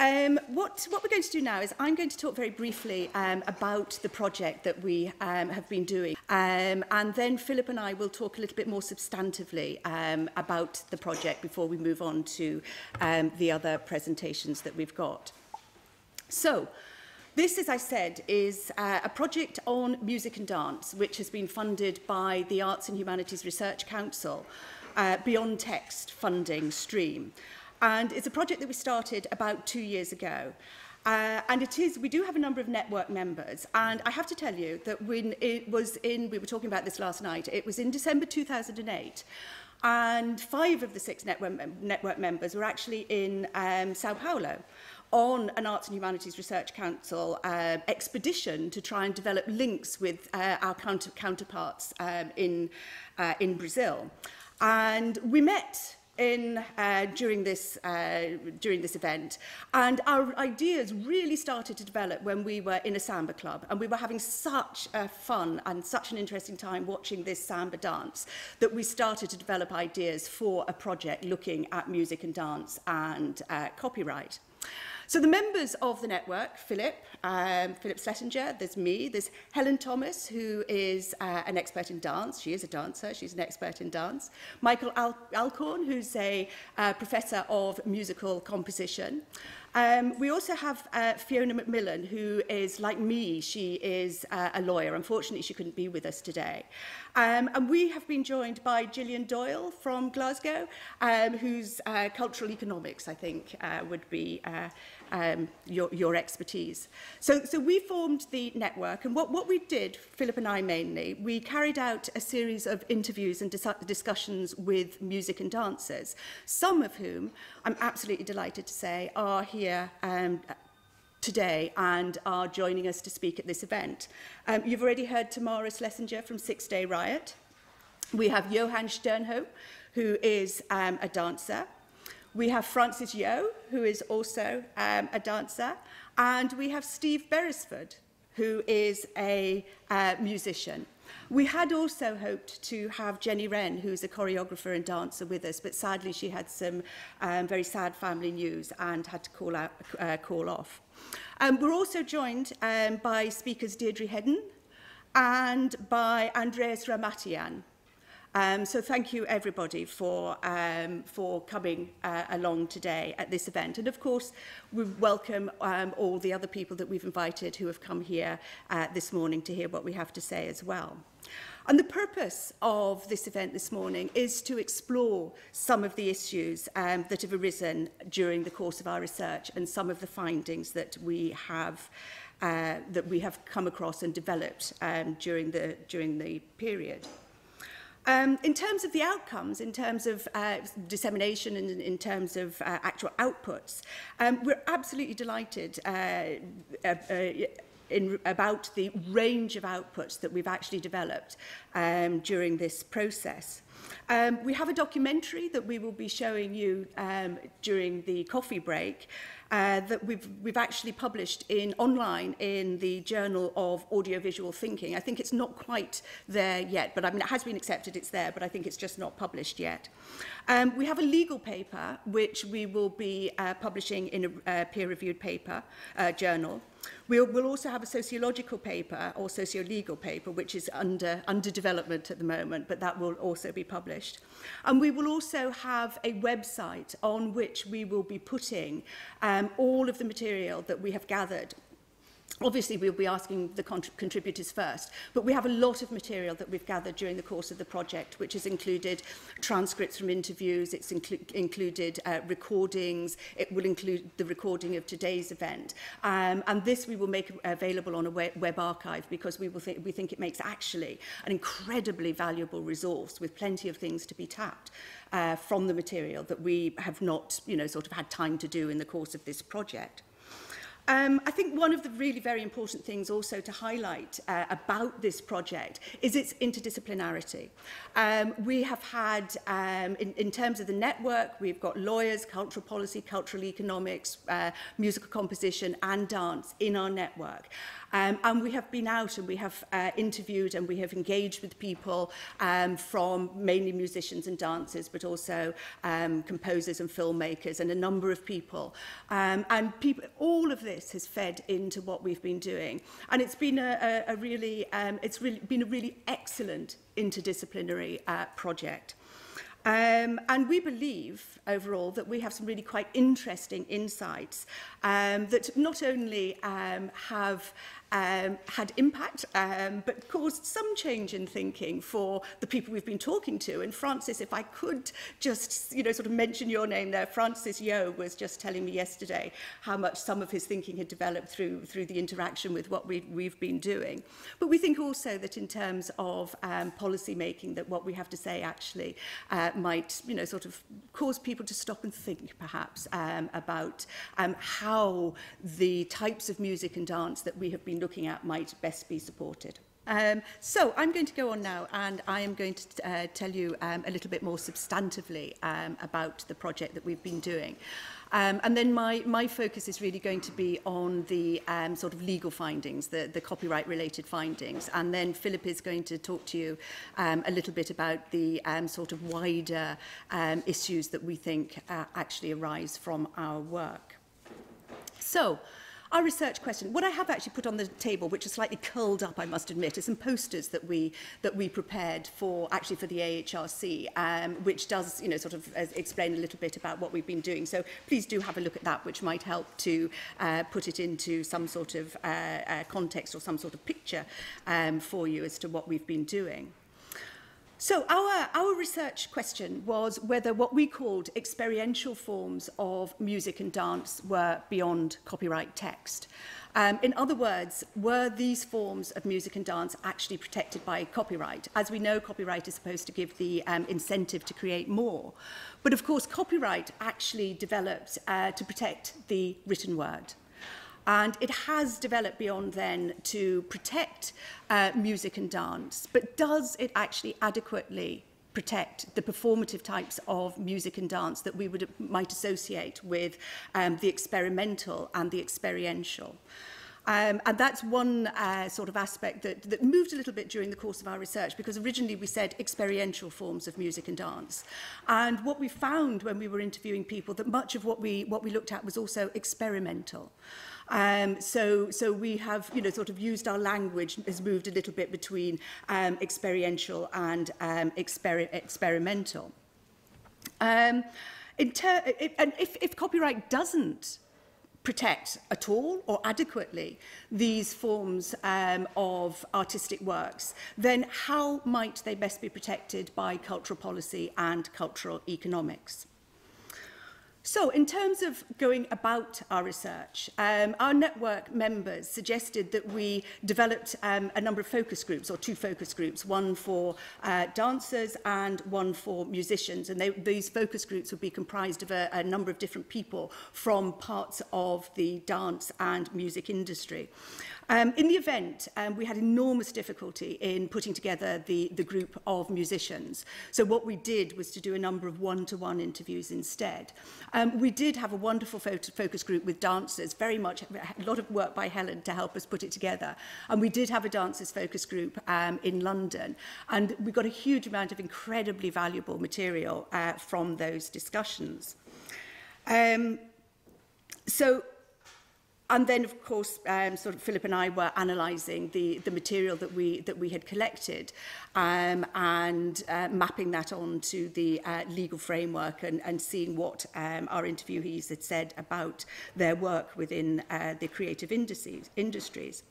What we're going to do now is I'm going to talk very briefly about the project that we have been doing. And then Philip and I will talk a little bit more substantively about the project before we move on to the other presentations that we've got. So, this, as I said, is a project on music and dance, which has been funded by the Arts and Humanities Research Council, Beyond Text funding stream. And it's a project that we started about 2 years ago. And we do have a number of network members. And I have to tell you that when it was we were talking about this last night, it was in December 2008. And 5 of the 6 network members were actually in Sao Paulo on an Arts and Humanities Research Council expedition to try and develop links with our counterparts in Brazil. And we met during this event, and our ideas really started to develop when we were in a samba club, and we were having such a fun and such an interesting time watching this samba dance that we started to develop ideas for a project looking at music and dance and copyright. So the members of the network, Philip Schlesinger, there's me, there's Helen Thomas, who is an expert in dance. She is a dancer, she's an expert in dance. Michael Alcorn, who's a professor of musical composition. We also have Fiona McMillan, who is like me, she is a lawyer. Unfortunately, she couldn't be with us today. And we have been joined by Gillian Doyle from Glasgow, whose cultural economics, I think, would be your expertise. So we formed the network, and what we did, Philip and I mainly, we carried out a series of interviews and discussions with music and dancers, some of whom, I'm absolutely delighted to say, are here today and are joining us to speak at this event. You've already heard Tamara Schlesinger from 6 Day Riot. We have Johan Sternho, who is a dancer. We have Francis Yeo, who is also a dancer. And we have Steve Beresford, who is a musician. We had also hoped to have Jenny Wren, who's a choreographer and dancer, with us, but sadly she had some very sad family news and had to call off. We're also joined by speakers Deirdre Hedden and by Andreas Ramatian. So thank you everybody for coming along today at this event. And of course, we welcome all the other people that we've invited who have come here this morning to hear what we have to say as well. And the purpose of this event this morning is to explore some of the issues that have arisen during the course of our research and some of the findings that we have come across and developed during the period. In terms of the outcomes, in terms of dissemination and in terms of actual outputs, we're absolutely delighted about the range of outputs that we've actually developed during this process. We have a documentary that we will be showing you during the coffee break that we've actually published online in the Journal of Audiovisual Thinking. I think it's not quite there yet, but I mean, it has been accepted, it's there, but I think it's just not published yet. We have a legal paper, which we will be publishing in a peer-reviewed paper journal. We'll also have a sociological paper or socio-legal paper, which is under development at the moment, but that will also be published. And we will also have a website on which we will be putting all of the material that we have gathered. Obviously, we'll be asking the contributors first, but we have a lot of material that we've gathered during the course of the project, which has included transcripts from interviews, it's included recordings, it will include the recording of today's event. And this we will make available on a web archive because we think it makes actually an incredibly valuable resource with plenty of things to be tapped from the material that we have not, sort of had time to do in the course of this project. I think one of the really very important things also to highlight about this project is its interdisciplinarity. We have had, in terms of the network, we've got lawyers, cultural policy, cultural economics, musical composition and dance in our network. And we have been out and we have interviewed and we have engaged with people from mainly musicians and dancers, but also composers and filmmakers and a number of people. And all of this has fed into what we've been doing. And it's been it's really been a really excellent interdisciplinary project. And we believe, overall, that we have some really quite interesting insights that not only have had impact, but caused some change in thinking for the people we've been talking to. And Francis, if I could just, sort of mention your name there, Francis Yeo was just telling me yesterday how much some of his thinking had developed through the interaction with what we've been doing. But we think also that in terms of policy making, that what we have to say actually might, sort of cause people to stop and think, perhaps, about how the types of music and dance that we have been looking at might best be supported. So I'm going to go on now, and I am going to tell you a little bit more substantively about the project that we've been doing. And then my focus is really going to be on the sort of legal findings, the copyright-related findings. And then Philip is going to talk to you a little bit about the sort of wider issues that we think actually arise from our work. So, our research question, what I have actually put on the table, which is slightly curled up, I must admit, is some posters that we prepared for the AHRC, which does, sort of explain a little bit about what we've been doing. So please do have a look at that, which might help to put it into some sort of context or some sort of picture for you as to what we've been doing. So our research question was whether what we called experiential forms of music and dance were beyond copyright text. In other words, were these forms of music and dance actually protected by copyright? As we know, copyright is supposed to give the incentive to create more. But of course, copyright actually developed to protect the written word. And it has developed beyond then to protect music and dance, but does it actually adequately protect the performative types of music and dance that we might associate with the experimental and the experiential? And that's one sort of aspect that moved a little bit during the course of our research, because originally we said experiential forms of music and dance. And what we found when we were interviewing people, that much of what we looked at was also experimental. So we have, sort of used our language, has moved a little bit between experiential and experimental. And if copyright doesn't protect at all or adequately these forms of artistic works, then how might they best be protected by cultural policy and cultural economics? So, in terms of going about our research, our network members suggested that we developed a number of focus groups, or two focus groups, one for dancers and one for musicians. And these focus groups would be comprised of a number of different people from parts of the dance and music industry. In the event, we had enormous difficulty in putting together the group of musicians. So what we did was to do a number of one-to-one interviews instead. We did have a wonderful focus group with dancers, very much a lot of work by Helen to help us put it together. And we did have a dancers focus group in London. And we got a huge amount of incredibly valuable material from those discussions. And then, of course, sort of Philip and I were analysing the material that we had collected and mapping that onto the legal framework and seeing what our interviewees had said about their work within the creative industries.